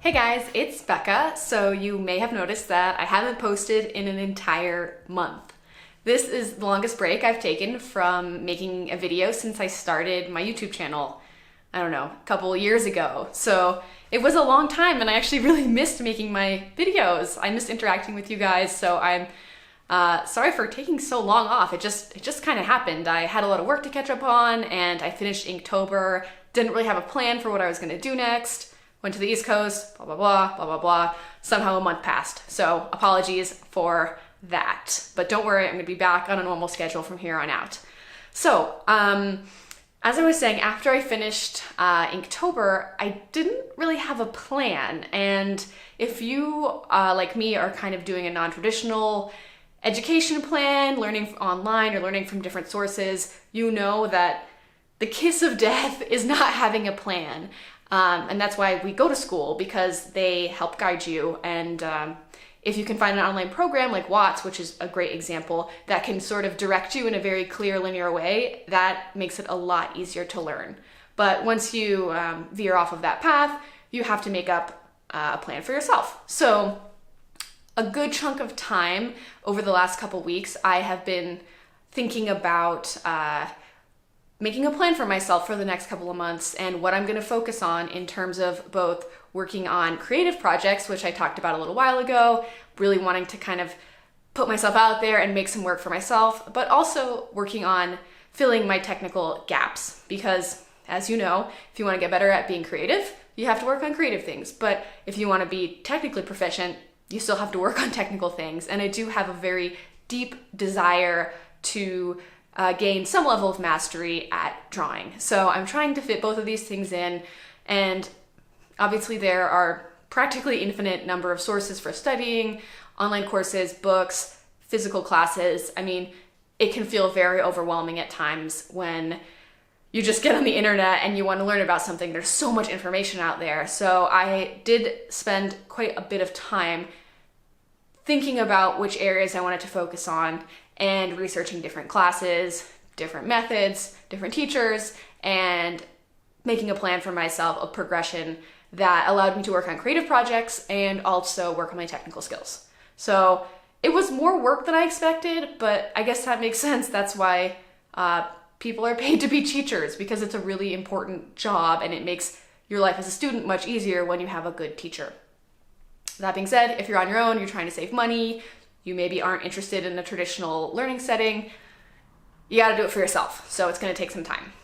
Hey guys, it's Becca. So you may have noticed that I haven't posted in an entire month. This is the longest break I've taken from making a video since I started my YouTube channel, I don't know, a couple years ago. So it was a long time and I actually really missed making my videos. I missed interacting with you guys, so I'm sorry for taking so long off. It just kind of happened. I had a lot of work to catch up on and I finished Inktober, didn't really have a plan for what I was gonna do next. Went to the East Coast, blah, blah, blah, blah, blah, blah. Somehow a month passed. So apologies for that. But don't worry, I'm gonna be back on a normal schedule from here on out. So, as I was saying, after I finished Inktober, I didn't really have a plan. And if you, like me, are kind of doing a non-traditional education plan, learning online or learning from different sources, you know that the kiss of death is not having a plan. And that's why we go to school, because they help guide you. And if you can find an online program like Watts, which is a great example, that can sort of direct you in a very clear, linear way, that makes it a lot easier to learn. But once you veer off of that path, you have to make up a plan for yourself. So a good chunk of time over the last couple weeks, I have been thinking about making a plan for myself for the next couple of months and what I'm gonna focus on in terms of both working on creative projects, which I talked about a little while ago, really wanting to kind of put myself out there and make some work for myself, but also working on filling my technical gaps. Because as you know, if you wanna get better at being creative, you have to work on creative things. But if you wanna be technically proficient, you still have to work on technical things. And I do have a very deep desire to gain some level of mastery at drawing. So I'm trying to fit both of these things in, and obviously there are practically infinite number of sources for studying, online courses, books, physical classes. I mean, it can feel very overwhelming at times when you just get on the internet and you want to learn about something. There's so much information out there. So I did spend quite a bit of time thinking about which areas I wanted to focus on and researching different classes, different methods, different teachers, and making a plan for myself of progression that allowed me to work on creative projects and also work on my technical skills. So it was more work than I expected, but I guess that makes sense. That's why people are paid to be teachers, because it's a really important job and it makes your life as a student much easier when you have a good teacher. That being said, if you're on your own, you're trying to save money, you maybe aren't interested in a traditional learning setting, you gotta do it for yourself. So it's gonna take some time.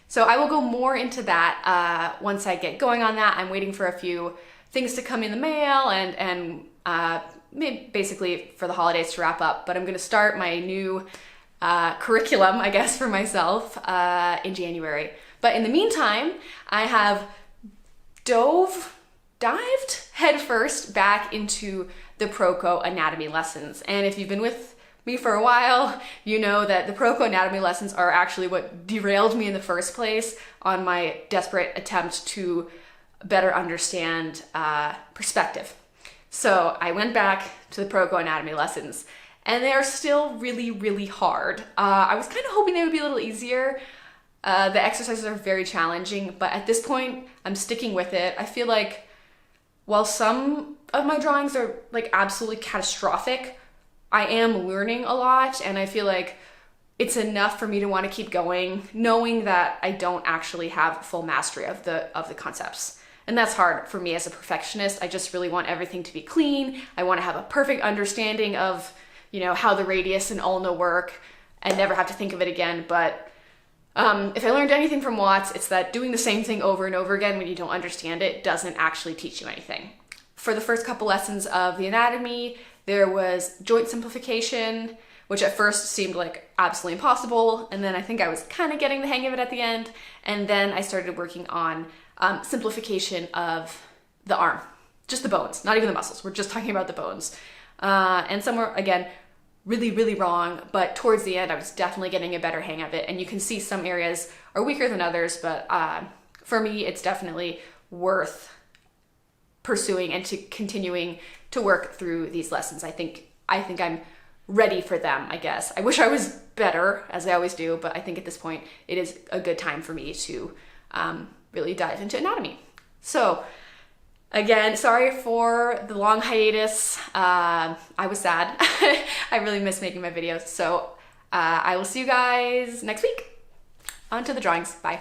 So I will go more into that once I get going on that. I'm waiting for a few things to come in the mail and basically for the holidays to wrap up. But I'm gonna start my new curriculum, I guess, for myself in January. But in the meantime, I have dived headfirst back into the Proko Anatomy lessons. And if you've been with me for a while, you know that the Proko Anatomy lessons are actually what derailed me in the first place on my desperate attempt to better understand perspective. So I went back to the Proko Anatomy lessons, and they are still really, really hard. I was kind of hoping they would be a little easier. The exercises are very challenging, but at this point, I'm sticking with it. I feel like while some of my drawings are like absolutely catastrophic, I am learning a lot, and I feel like it's enough for me to want to keep going, knowing that I don't actually have full mastery of the concepts. And that's hard for me as a perfectionist. I just really want everything to be clean. I want to have a perfect understanding of, you know, how the radius and ulna work and never have to think of it again. But if I learned anything from Watts, it's that doing the same thing over and over again when you don't understand it doesn't actually teach you anything. For the first couple lessons of the anatomy, there was joint simplification, which at first seemed like absolutely impossible. And then I think I was kind of getting the hang of it at the end. And then I started working on simplification of the arm, just the bones, not even the muscles. We're just talking about the bones. And some were, again, really, really wrong, but towards the end, I was definitely getting a better hang of it. And you can see some areas are weaker than others, but for me, it's definitely worth pursuing and to continuing to work through these lessons. I think I'm ready for them, I guess. I wish I was better, as I always do, but I think at this point, it is a good time for me to really dive into anatomy. So Again, sorry for the long hiatus. I was sad. I really miss making my videos. So I will see you guys next week. On to the drawings. Bye.